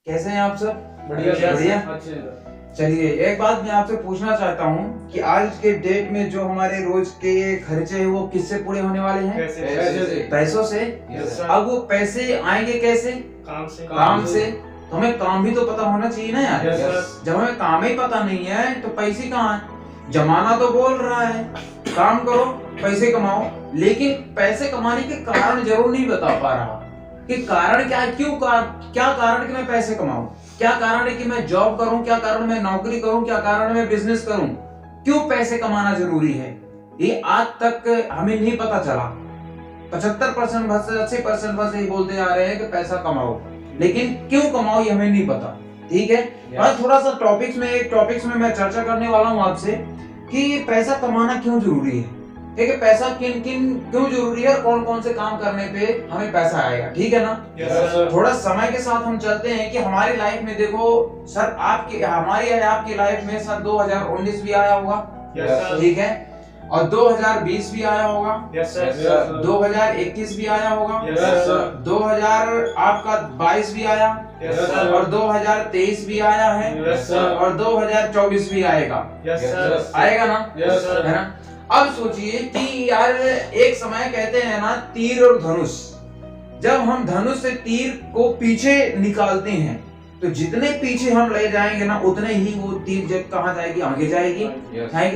कैसे हैं आप सब? बढ़िया बढ़िया। अच्छे। चलिए, एक बात मैं आपसे पूछना चाहता हूँ कि आज के डेट में जो हमारे रोज के खर्चे हैं वो किससे पूरे होने वाले हैं? कैसे? पैसों से। Yes, sir। अब वो पैसे आएंगे कैसे? काम से। तो हमें काम भी तो पता होना चाहिए ना यार। Yes, sir। जब हमें काम ही पता नहीं है तो पैसे कहाँ हैं? जमाना तो बोल रहा है काम करो पैसे कमाओ, लेकिन पैसे कमाने के कारण जरूर नहीं बता पा रहा कि कारण क्या है, क्या कारण कि मैं पैसे कमाऊं, क्या कारण है कि मैं जॉब करूं, क्या कारण मैं नौकरी करूं, क्या कारण मैं बिजनेस करूं, क्यों पैसे कमाना जरूरी है, ये आज तक हमें नहीं पता चला। 75% बस 80% बस यही बोलते आ रहे हैं कि पैसा कमाओ, लेकिन क्यों कमाओ ये हमें नहीं पता। ठीक है, और थोड़ा सा टॉपिक्स में मैं चर्चा करने वाला हूं आपसे कि पैसा कमाना क्यों जरूरी है। ठीक है, पैसा क्यों जरूरी है और कौन कौन से काम करने पे हमें पैसा आएगा। ठीक है ना? Yes, थोड़ा समय के साथ हम चलते हैं कि हमारी लाइफ में देखो सर, आपकी लाइफ में सर 2019 भी आया होगा। Yes, ठीक है, और 2020 भी आया होगा। Yes, 2021 भी आया होगा। Yes, 2022 भी आया। Yes, और 2023 भी आया है। Yes, और 2024 भी आएगा। Yes, आएगा ना? Yes, है ना? अब सोचिए कि यार एक समय कहते हैं ना तीर और धनुष, जब हम धनुष से तीर को पीछे निकालते हैं तो जितने पीछे हम ले जाएंगे ना उतने ही वो तीर जब कहाँ जाएगी, आगे जाएगी।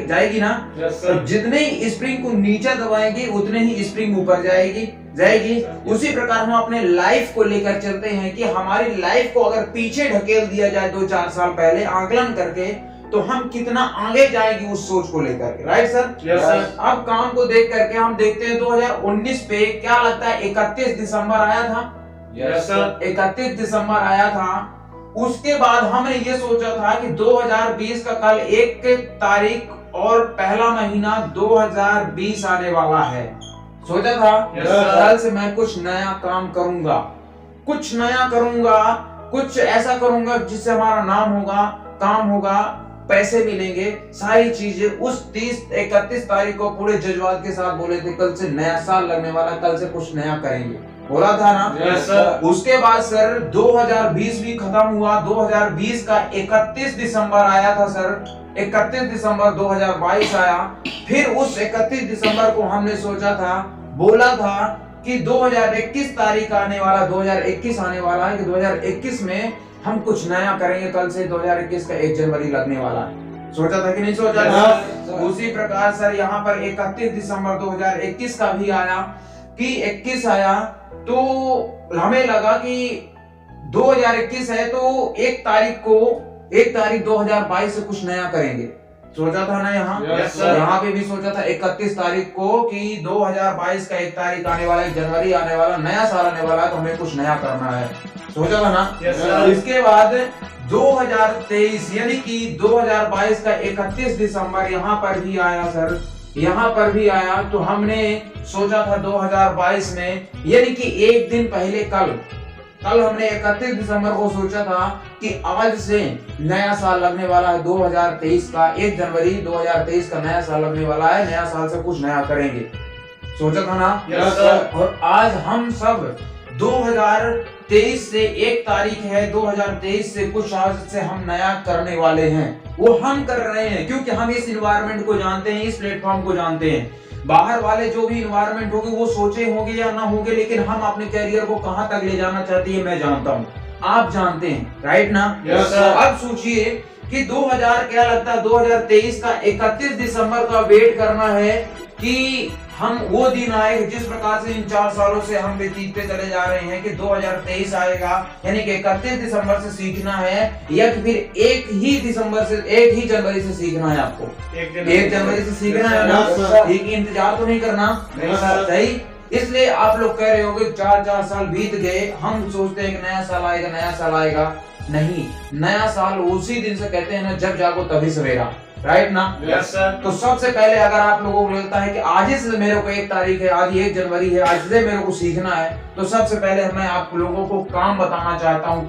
जाएगी ना? और जितने ही स्प्रिंग को नीचे दबाएंगे उतने ही स्प्रिंग ऊपर जाएगी। उसी प्रकार हम अपने लाइफ को लेकर चलते हैं कि हमारी लाइफ को अगर पीछे ढकेल दिया जाए 2-4 साल पहले आकलन करके तो हम कितना आगे जाएंगे उस सोच को लेकर के। Right sir? Yes, sir। अब काम को देख करके हम देखते हैं 2019 पे क्या लगता है 31 दिसंबर आया था। Yes, sir। 31 दिसंबर आया था। उसके बाद हमने ये सोचा था कि 2020 का कल 1 तारीख और पहला महीना 2020 आने वाला है। सोचा था Yes, sir। कल से मैं कुछ नया काम करूंगा, कुछ ऐसा करूंगा जिससे हमारा नाम होगा, काम होगा, पैसे मिलेंगे, सारी चीजें। उस 31 तारीख को पूरे जज्बात के साथ बोले थे कल से नया साल लगने वाला, कल से कुछ नया करेंगे, बोला था ना? Yes, sir। उसके बाद सर 2020 भी खत्म हुआ। 2020 का 31 दिसंबर आया था सर। 31 दिसंबर 2022 आया। फिर उस 31 दिसंबर को हमने सोचा था, बोला था कि 2021 तारीख आने वाला, 2021 आने वाला है कि 2021 में हम कुछ नया करेंगे, कल से 2021 का 1 जनवरी लगने वाला है। सोचा था कि नहीं सोचा था? उसी प्रकार सर यहाँ पर 31 दिसंबर 2021 का भी आया कि 21 आया तो हमें लगा कि 2021 है तो 1 तारीख 2022 से कुछ नया करेंगे। सोचा था ना यहाँ? Yes, sir। यहाँ पे भी सोचा था 31 तारीख को कि 2022 का 1 तारीख आने वाला, 1 जनवरी आने वाला, नया साल आने वाला है तो हमें कुछ नया करना है। सोचा था ना? Yes, sir। इसके बाद 2023 यानी कि 2022 का 31 दिसंबर यहाँ पर भी आया सर। यहाँ पर भी आया तो हमने सोचा था 2022 में यानी कि 1 दिन पहले कल हमने 31 दिसंबर को सोचा था कि आज से नया साल लगने वाला है 2023 का 1 जनवरी 2023 का नया साल लगने वाला है, नया साल से कुछ नया करेंगे। सोचा था ना? Yes, sir। और आज हम सब 2023 से 1 तारीख है, 2023 से कुछ आज से हम नया करने वाले हैं। वो हम कर रहे हैं क्योंकि हम इस इन्वायरमेंट को जानते हैं, इस प्लेटफॉर्म को जानते हैं। बाहर वाले जो भी इन्वायरमेंट होगी वो सोचे होंगे या ना होंगे, लेकिन हम अपने कैरियर को कहां तक ले जाना चाहते हैं मैं जानता हूं, आप जानते हैं। राइट ना? Yes, sir। अब सोचिए कि 2023 का 31 दिसंबर का वेट करना है कि हम वो दिन आए जिस प्रकार से इन 4 सालों से हम व्यतीतते चले जा रहे हैं कि 2023 आएगा, यानी कि 31 दिसंबर से सीखना है या फिर 1 ही जनवरी से सीखना है आपको। 1 जनवरी से सीखना है ना? ठीक, इंतजार तो नहीं करना। सही, इसलिए आप लोग कह रहे होगे 4 साल बीत गए, हम सोचते हैं कि नया साल आएगा। नहीं, नया साल उसी दिन से कहते हैं ना, जब जागो तभी सवेरा। राइट ना? Yes, sir। तो सबसे पहले अगर आप लोगों को लगता है कि आज ही से मेरे को 1 तारीख है, आज 1 जनवरी है, आज से मेरे को सीखना है, तो सबसे पहले मैं आप लोगों को काम बताना चाहता हूँ।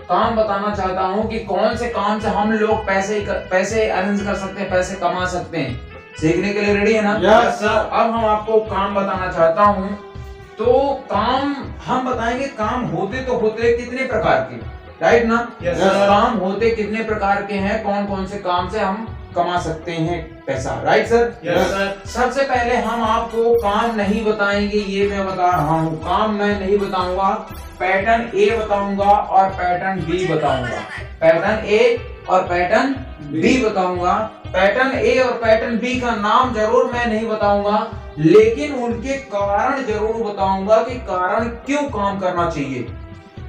काम बताना चाहता हूँ कि कौन से काम से हम लोग पैसे अर्न कर सकते हैं, पैसे कमा सकते हैं। सीखने के लिए रेडी है ना? Yes, sir। अब हम आपको काम बताना चाहता हूँ। तो काम हम बताएंगे, काम होते कितने प्रकार के। राइट ना? Yes, sir. काम होते कितने प्रकार के हैं, कौन कौन से काम से हम कमा सकते हैं पैसा, राइट सर? Yes, sir. सबसे पहले हम आपको काम नहीं बताएंगे, ये मैं बता रहा हूँ, काम मैं नहीं बताऊंगा, पैटर्न ए बताऊंगा और पैटर्न बी बताऊंगा, पैटर्न ए और पैटर्न बी बताऊंगा। पैटर्न ए और पैटर्न बी का नाम जरूर मैं नहीं बताऊंगा, लेकिन उनके कारण जरूर बताऊंगा कि कारण क्यों काम करना चाहिए।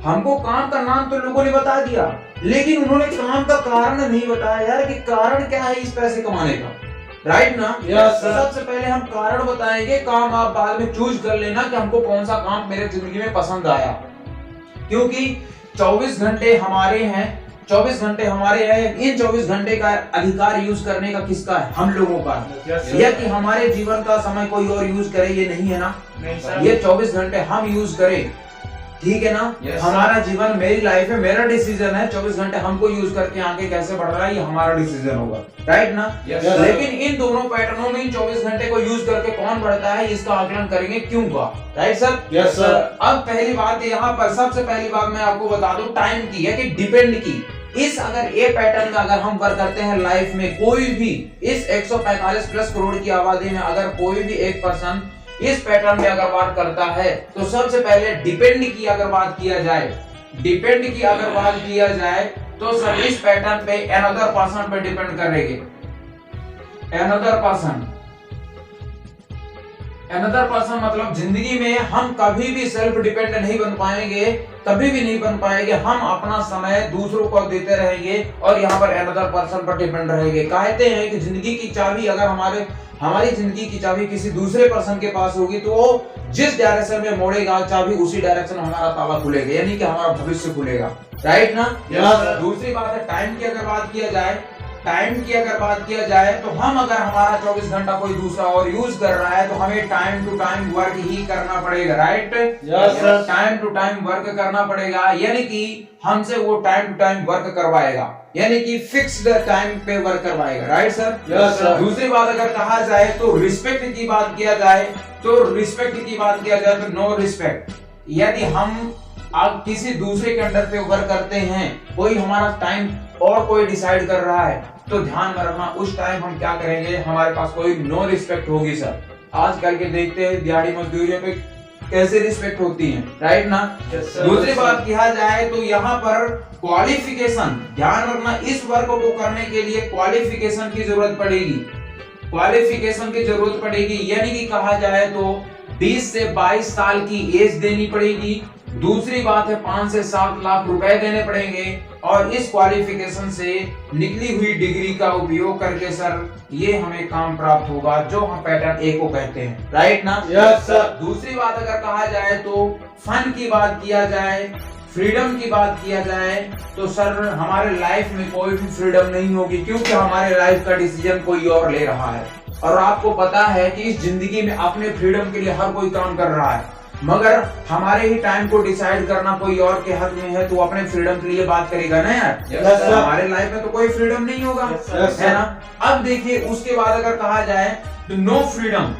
हमको काम का नाम तो लोगों ने बता दिया, लेकिन उन्होंने काम का कारण नहीं बताया यार कि कारण क्या है इस पैसे कमाने का, राइट ना? Yes, sir. सबसे पहले हम कारण बताएंगे, काम आप बाद में चूज कर लेना कि हमको कौन सा काम मेरे जिंदगी में पसंद आया, क्योंकि 24 घंटे हमारे हैं, 24 घंटे हमारे हैं। इन 24 घंटे का अधिकार यूज करने का किसका है? हम लोगों का। Yes, sir. यह कि हमारे जीवन का समय कोई और यूज करे ये नहीं है ना, नहीं सर। ये 24 घंटे हम यूज करें, ठीक है ना? Yes, हमारा जीवन, मेरी लाइफ है, मेरा डिसीजन है, 24 घंटे हमको यूज करके आगे कैसे बढ़ रहा है ये हमारा डिसीजन होगा, राइट ना? Yes, sir. लेकिन इन दोनों पैटर्नों में इन 24 घंटे को यूज करके कौन बढ़ता है इसका आकलन करेंगे, क्यों का, राइट सर? Yes, sir. अब पहली बात यहाँ पर, सबसे पहली बात मैं आपको बता दूं टाइम की है, कि डिपेंड की। इस अगर ए पैटर्न का अगर हम वर्क करते हैं लाइफ में, कोई भी इस 145 प्लस करोड़ की आबादी में अगर कोई भी एक पर्सन इस पैटर्न में अगर बात करता है, तो सबसे पहले डिपेंड की अगर बात किया जाए, डिपेंड की अगर बात किया जाए तो सर इस पैटर्न पे अनदर पर्सन पे डिपेंड करेंगे, अनदर पर्सन। अनदर पर्सन मतलब जिंदगी में हम कभी भी सेल्फ डिपेंड नहीं बन पाएंगे, कभी भी नहीं बन पाएंगे। हम अपना समय दूसरों को देते रहेंगे और यहाँ पर अनदर पर्सन पर डिपेंड रहेंगे। कहते हैं कि जिंदगी की चाबी अगर हमारी जिंदगी की चाबी किसी दूसरे पर्सन के पास होगी तो वो जिस डायरेक्शन में मोड़ेगा चाबी, उसी डायरेक्शन में हमारा ताला खुलेगा, यानी कि हमारा भविष्य खुलेगा, राइट ना? दूसरी बात है टाइम की अगर बात किया जाए, टाइम की अगर बात किया जाए तो हम अगर हमारा 24 घंटा कोई दूसरा और यूज कर रहा है तो हमें टाइम टू टाइम वर्क ही करना पड़ेगा, right? Yes, sir. Time to time work करना पड़ेगा, यानी कि हमसे वो टाइम टू टाइम वर्क करवाएगा, यानी कि फिक्स्ड टाइम पे वर्क करवाएगा, राइट सर? Yes, sir. दूसरी बात अगर कहा जाए तो रिस्पेक्ट की बात किया जाए, तो रिस्पेक्ट की बात किया जाए तो नो रिस्पेक्ट, यदि हम आप किसी दूसरे के अंडर पे वर्क करते हैं, कोई हमारा टाइम और कोई डिसाइड कर रहा है, तो ध्यान में रखना उस टाइम हम क्या करेंगे, हमारे पास कोई नो रिस्पेक्ट होगी सर। आजकल के देखते हैं दिहाड़ी मजदूरियों पे कैसे रिस्पेक्ट होती है, राइट ना? Yes, sir. दूसरी बात किया जाए तो यहाँ पर क्वालिफिकेशन, ध्यान रखना इस वर्क को करने के लिए क्वालिफिकेशन की जरूरत पड़ेगी, क्वालिफिकेशन की जरूरत पड़ेगी, यानी कि कहा जाए तो 20 से 22 साल की एज देनी पड़ेगी। दूसरी बात है 5 से 7 लाख रुपए देने पड़ेंगे, और इस क्वालिफिकेशन से निकली हुई डिग्री का उपयोग करके सर ये हमें काम प्राप्त होगा, जो हम पैटर्न ए को कहते हैं, राइट ना? Yes, sir. दूसरी बात अगर कहा जाए तो फन की बात किया जाए, फ्रीडम की बात किया जाए, तो सर हमारे लाइफ में कोई भी फ्रीडम नहीं होगी, क्योंकि हमारे लाइफ का डिसीजन कोई और ले रहा है। और आपको पता है कि इस जिंदगी में अपने फ्रीडम के लिए हर कोई काम कर रहा है, मगर हमारे ही टाइम को डिसाइड करना कोई और के हाथ में है, तो अपने फ्रीडम के लिए बात करेगा ना यार? Yes, sir. हमारे लाइफ में तो कोई फ्रीडम नहीं होगा, Yes, sir. है ना? अब देखिए उसके बाद अगर कहा जाए तो नो फ्रीडम,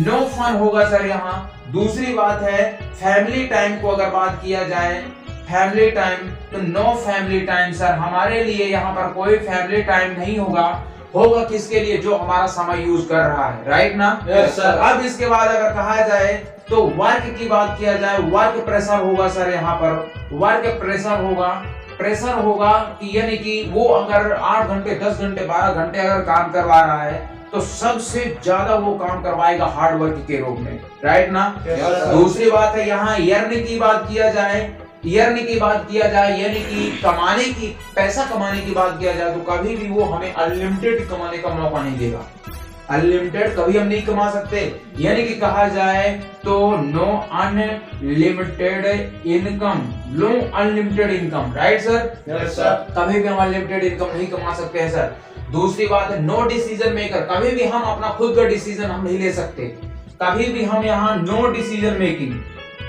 नो फन होगा सर यहाँ। दूसरी बात है फैमिली टाइम को अगर बात किया जाए, फैमिली टाइम तो नो फैमिली टाइम सर, हमारे लिए यहाँ पर कोई फैमिली टाइम नहीं होगा। होगा किसके लिए? जो हमारा समय यूज कर रहा है, राइट ना? Yes, sir. अब इसके बाद अगर कहा जाए तो वर्क की बात किया जाए, वर्क प्रेशर होगा सर, यहाँ पर वर्क प्रेशर होगा, प्रेशर होगा कि यानी कि वो अगर 8 घंटे 10 घंटे 12 घंटे अगर काम करवा रहा है तो सबसे ज्यादा वो काम करवाएगा हार्ड वर्क के रूप में, राइट ना? Yes, sir. दूसरी बात है यहाँ अर्न की बात किया जाए, अर्न की बात किया जाए यानी कि कमाने की, पैसा कमाने की बात किया जाए, तो कभी भी वो हमें अनलिमिटेड कमाने का मौका नहीं देगा। अनलिमिटेड कभी हम नहीं कमा सकते, यानी कि कहा जाए तो no unlimited income, no unlimited income, right sir? Yes, sir. कभी भी हम अनलिमिटेड इनकम नहीं कमा सकते हैं सर। दूसरी बात है नो डिसीजन मेकर, कभी भी हम अपना खुद का डिसीजन हम नहीं ले सकते, कभी भी हम यहाँ no decision making,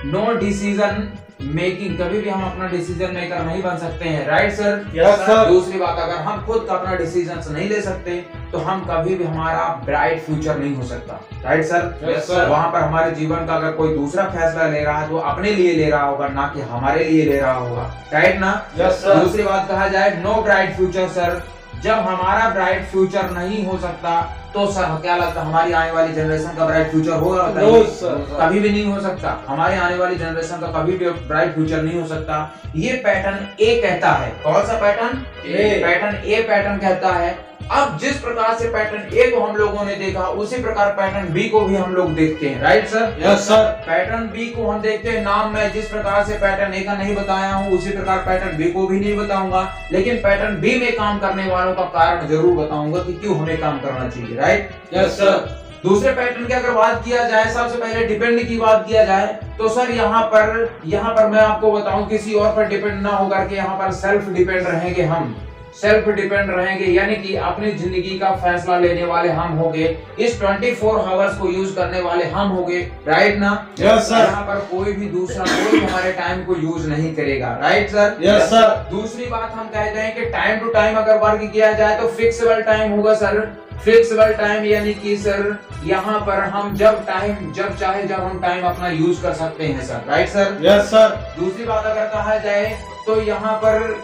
no decision making, कभी भी हम अपना डिसीजन मेकर नहीं बन सकते हैं, राइट सर? Yes sir. दूसरी बात, अगर हम खुद का अपना डिसीजन नहीं ले सकते तो हम कभी भी हमारा ब्राइट फ्यूचर नहीं हो सकता, राइट सर? Yes sir. वहां पर हमारे जीवन का अगर कोई दूसरा फैसला ले रहा है तो अपने लिए ले रहा होगा, ना कि हमारे लिए ले रहा होगा, राइट ना? Yes sir. दूसरी बात कहा जाए नो ब्राइट फ्यूचर सर, जब हमारा ब्राइट फ्यूचर नहीं हो सकता तो सर क्या लगता है हमारी आने वाली जनरेशन का ब्राइट फ्यूचर होगा? No sir. कभी भी नहीं हो सकता। हमारे आने वाली जनरेशन का कभी भी ब्राइट फ्यूचर नहीं हो सकता। ये पैटर्न ए कहता है। कौन सा पैटर्न? पैटर्न ए पैटर्न कहता है। अब जिस प्रकार से पैटर्न ए को हम लोगों ने देखा उसी प्रकार पैटर्न बी को भी हम लोग देखते हैं, right sir? Yes sir. Pattern B को हम देखते हैं। नाम मैं जिस प्रकार से पैटर्न ए का नहीं बताया हूँ उसी प्रकार पैटर्न बी को भी नहीं बताऊंगा, लेकिन पैटर्न बी में काम करने वालों का कारण जरूर बताऊंगा कि क्यों हमें काम करना चाहिए, राइट? Yes sir. दूसरे पैटर्न की अगर बात किया जाए, सबसे पहले डिपेंड की बात किया जाए तो सर यहाँ पर मैं आपको बताऊं किसी और पर डिपेंड ना होकर के यहाँ पर सेल्फ डिपेंड रहेंगे हम, सेल्फ डिपेंड रहेंगे, यानी कि अपनी जिंदगी का फैसला लेने वाले हम होंगे, इस 24 आवर्स को यूज करने वाले हम होंगे, राइट ना? Yes sir. यहाँ पर कोई भी दूसरा कोई हमारे टाइम को यूज नहीं करेगा, राइट सर? Yes sir. दूसरी बात हम कहते हैं कि टाइम टू टाइम अगर वर्क किया जाए तो फिक्सेबल टाइम होगा सर, फिक्सेबल टाइम, यानी कि सर यहाँ पर हम जब चाहे जब हम टाइम अपना यूज कर सकते हैं sir, right sir? Yes sir. दूसरी बात अगर कहा जाए तो यहाँ पर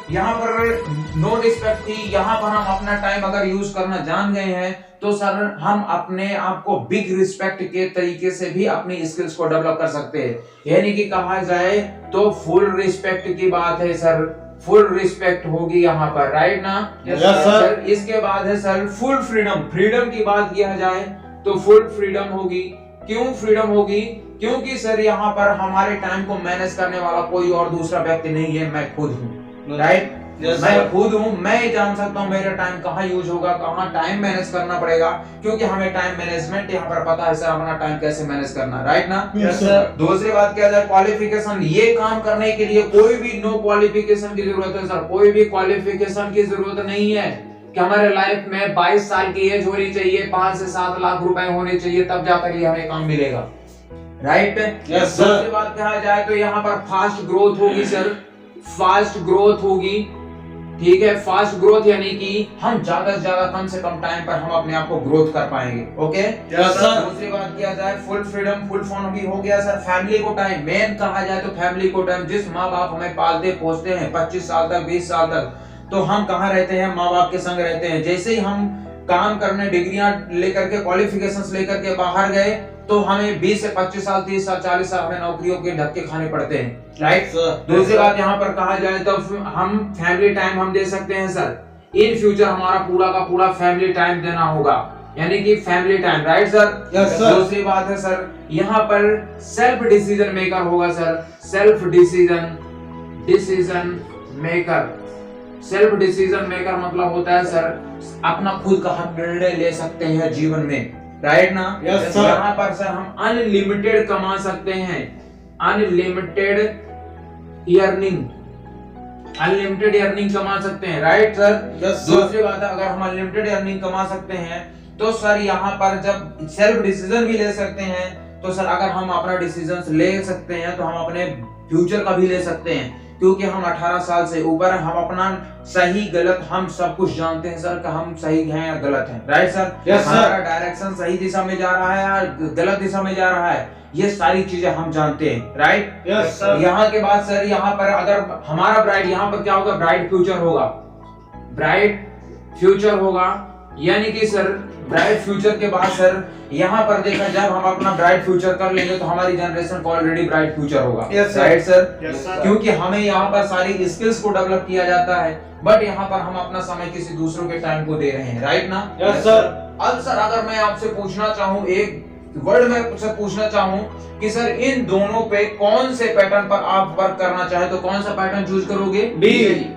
नो रिस्पेक्ट थी, यहाँ पर हम अपना टाइम अगर यूज करना जान गए हैं तो सर हम अपने आप को बिग रिस्पेक्ट के तरीके से भी अपनी स्किल्स को डेवलप कर सकते हैं, यानी कि कहा जाए तो फुल रिस्पेक्ट की बात है सर, फुल रिस्पेक्ट होगी यहाँ पर, राइट ना? Yes sir. इसके बाद है सर फुल फ्रीडम, फ्रीडम की बात किया जाए तो फुल फ्रीडम होगी। क्यों फ्रीडम होगी? क्योंकि सर यहाँ पर हमारे टाइम को मैनेज करने वाला कोई और दूसरा व्यक्ति नहीं है, मैं खुद हूँ, राइट? मैं खुद हूँ, मैं ही जान सकता हूँ मेरा टाइम कहाँ यूज होगा, कहाँ टाइम मैनेज करना पड़ेगा, क्योंकि हमें टाइम मैनेजमेंट यहाँ पर पता है सर, अपना टाइम कैसे मैनेज करना, राइट ना? Yes sir. दूसरी बात क्या जाए क्वालिफिकेशन, ये काम करने के लिए कोई भी नो क्वालिफिकेशन की जरूरत है सर, कोई भी क्वालिफिकेशन की जरूरत नहीं है कि हमारे लाइफ में 22 साल की एज होनी चाहिए, 5 से 7 लाख रुपए होने चाहिए, तब जाकर ये हमें काम मिलेगा, राइट? Yes sir. दूसरी बात कहा जाए तो यहाँ पर फास्ट ग्रोथ होगी सर, फास्ट ग्रोथ होगी, ठीक है? फास्ट ग्रोथ यानी कि हम ज्यादा से ज्यादा कम से कम टाइम पर हम अपने आप को ग्रोथ कर पाएंगे, ओके? Yes sir. दूसरी बात किया जाए फुल फ्रीडम, फुल फन भी हो गया सर। फैमिली को टाइम, मेन कहा जाए तो फैमिली को टाइम, जिस माँ बाप हमें पालते पोसते हैं 25 साल तक 20 साल तक, तो हम कहाँ रहते हैं? माँ बाप के संग रहते हैं। जैसे ही हम काम करने डिग्रियां लेकर के क्वालिफिकेशंस लेकर के बाहर गए तो हमें 20 से 25 साल 30 साल 40 साल हमें नौकरियों के धक्के खाने पड़ते हैं, राइट? दूसरी बात यहाँ पर कहा जाए तो हम फैमिली टाइम हम दे सकते हैं सर, इन फ्यूचर हमारा पूरा का पूरा फैमिली टाइम देना होगा, यानी कि family time, right sir? Yes sir. दूसरी बात है सर यहाँ पर सेल्फ डिसीजन मेकर होगा sir, self decision maker. Self decision maker मतलब होता है सर अपना खुद का हम निर्णय ले सकते हैं जीवन में, राइट ना? Yes sir. यहाँ पर सर हम अनलिमिटेड कमा सकते हैं, अनलिमिटेड अर्निंग कमा सकते हैं, राइट सर? Yes sir. दूसरी बात है अगर हम अनलिमिटेड अर्निंग कमा सकते हैं तो सर यहाँ पर जब सेल्फ डिसीजन भी ले सकते हैं तो सर अगर हम अपना डिसीजन ले सकते हैं तो हम अपने फ्यूचर का भी ले सकते हैं, क्योंकि हम 18 साल से ऊपर हम अपना सही गलत हम सब कुछ जानते हैं सर कि हम सही हैं या गलत हैं, राइट सर? Yes sir. हमारा डायरेक्शन सही दिशा में जा रहा है या गलत दिशा में जा रहा है, ये सारी चीजें हम जानते हैं, राइट? Yes sir. यहाँ के बाद सर यहाँ पर अगर हमारा ब्राइट, यहाँ पर क्या होगा? ब्राइट फ्यूचर होगा, ब्राइट फ्यूचर होगा, यानी कि सर ब्राइट फ्यूचर के बाद सर यहाँ पर देखा जब हम अपना ब्राइट फ्यूचर कर लेंगे तो हमारी जनरेशन को ऑलरेडी ब्राइट फ्यूचर होगा, राइट सर? Yes sir. क्योंकि हमें यहाँ पर सारी स्किल्स को डेवलप किया जाता है, बट यहाँ पर हम अपना समय किसी दूसरों के टाइम को दे रहे हैं, राइट ना? Yes sir. अब सर अगर मैं आपसे पूछना चाहूँ, एक वर्ड में आपसे पूछना चाहूँ कि सर इन दोनों पे कौन से पैटर्न पर आप वर्क करना चाहे तो कौन सा पैटर्न चूज करोगे?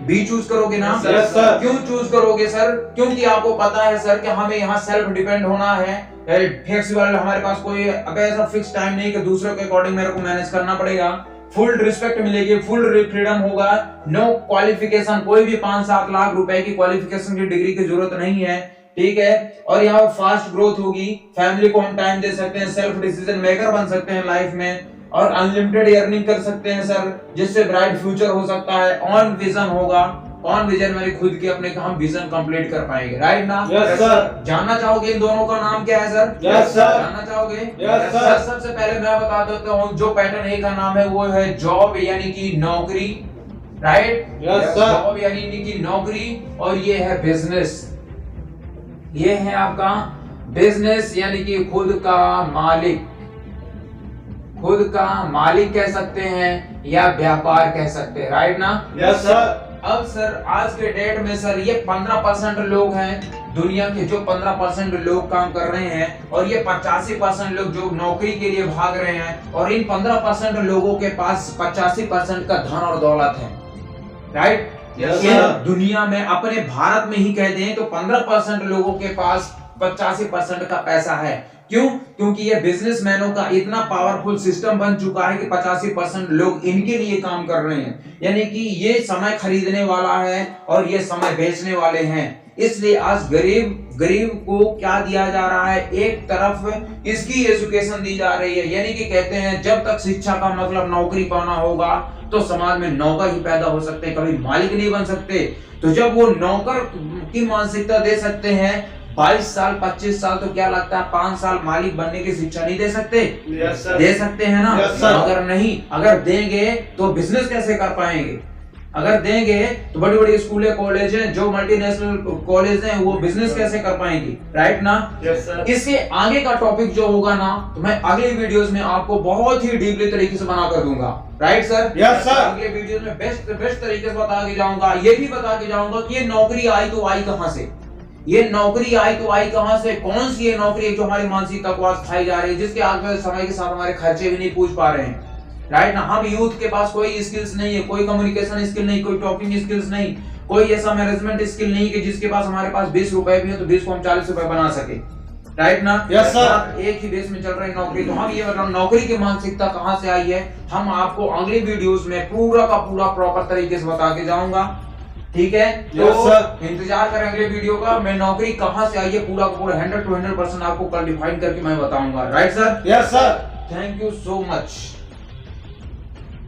बी चूज करोगे ना? Yes sir. क्यों चूज करोगे सर? क्योंकि आपको पता है सर कि हमें यहाँ सेल्फ डिपेंड होना है, फ्लेक्सिबल, हमारे पास कोई अब ऐसा फिक्स टाइम नहीं कि दूसरों के अकॉर्डिंग मेरे को मैनेज करना पड़ेगा, फुल रिस्पेक्ट मिलेगी, फुल फ्रीडम होगा, नो क्वालिफिकेशन, कोई भी 5-7 लाख रुपए की क्वालिफिकेशन की डिग्री की जरूरत नहीं है, ठीक है? और यहाँ फास्ट ग्रोथ होगी, फैमिली को हम टाइम दे सकते हैं, सेल्फ डिसीजन मेकर बन सकते हैं लाइफ में, और अनलिमिटेड अर्निंग कर सकते हैं सर, जिससे ब्राइट फ्यूचर हो सकता है। ऑन विजन होगा, ऑन विजन मेरे खुद के अपने हम विजन कंप्लीट कर पाएंगे, राइट ना? Yes sir. जानना चाहोगे इन दोनों का नाम क्या है सर? Yes sir. जानना चाहोगे? Yes sir. सबसे पहले मैं बता देता हूँ, जो पैटर्न ए का नाम है वो है जॉब यानी कि नौकरी, राइट? Yes sir. जॉब यानी कि नौकरी, और ये है बिजनेस, ये है आपका बिजनेस यानी कि खुद का मालिक, खुद का मालिक कह सकते हैं या व्यापार कह सकते हैं, राइट ना? Yes sir. अब सर आज के डेट में सर ये 15% लोग हैं दुनिया के, जो 15% लोग काम कर रहे हैं, और ये 85% लोग जो नौकरी के लिए भाग रहे हैं, और इन 15% लोगों के पास 85% का धन और दौलत है, राइट? यस ये सर। दुनिया में अपने भारत में ही कह दें तो 15% लोगों के पास 85% का पैसा है। क्यों? क्योंकि ये बिजनेसमैनों का इतना पावरफुल सिस्टम बन चुका है कि 85% लोग इनके लिए काम कर रहे हैं, यानी कि ये समय खरीदने वाला है और ये समय बेचने वाले हैं। इसलिए आज गरीब को क्या दिया जा रहा है? एक तरफ इसकी एजुकेशन दी जा रही है, यानी कि कहते हैं जब तक शिक्षा का मतलब नौकरी पाना होगा तो समाज में नौकर ही पैदा हो सकते हैं, कभी मालिक नहीं बन सकते। तो जब वो नौकर की मानसिकता दे सकते हैं 22 साल 25 साल, तो क्या लगता है 5 साल मालिक बनने की शिक्षा नहीं दे सकते? Yes sir. दे सकते हैं ना? Yes sir. अगर नहीं, अगर देंगे तो बिजनेस कैसे कर पाएंगे? अगर देंगे तो बड़ी बड़ी स्कूलें कॉलेज हैं, जो मल्टीनेशनल कॉलेज हैं, वो बिजनेस कैसे कर पाएंगे, राइट ना? Yes sir. इसके आगे का टॉपिक जो होगा ना, तो मैं अगले वीडियोस में आपको बहुत ही डीपली तरीके से बना कर दूंगा, राइट सर? Yes sir. अगले वीडियोस में बेस्ट तरीके से बता के जाऊंगा। ये भी बता के जाऊंगा कि ये नौकरी आई तो आई कहां से, ये नौकरी आई तो आई कहां से, कौन सी ये नौकरी है जो हमारी मानसिकता को आज खाई जा रही है, जिसके आगे समय के साथ हमारे खर्चे भी नहीं पूछ पा रहे हैं, राइट ना? हम यूथ के पास कोई स्किल्स नहीं है, कोई कम्युनिकेशन स्किल नहीं, कोई टॉकिंग स्किल्स नहीं, कोई ऐसा मैनेजमेंट स्किल नहीं कि जिसके पास हमारे पास 20 रुपए भी है तो 20 को हम 40 रुपए बना सके, राइट ना? Yes sir. एक ही देश में चल रही नौकरी, तो हम ये मतलब नौकरी की मानसिकता कहां से आई है, हम आपको अगले वीडियोस में पूरा का पूरा प्रॉपर तरीके से बता के जाऊंगा, ठीक है? तो यस सर। इंतजार करें अगले वीडियो का। मैं नौकरी कहां से आई है पूरा का पूरा 100 to 100% आपको कल डिफाइन करके मैं बताऊंगा, right sir? Yes sir. Thank you so much.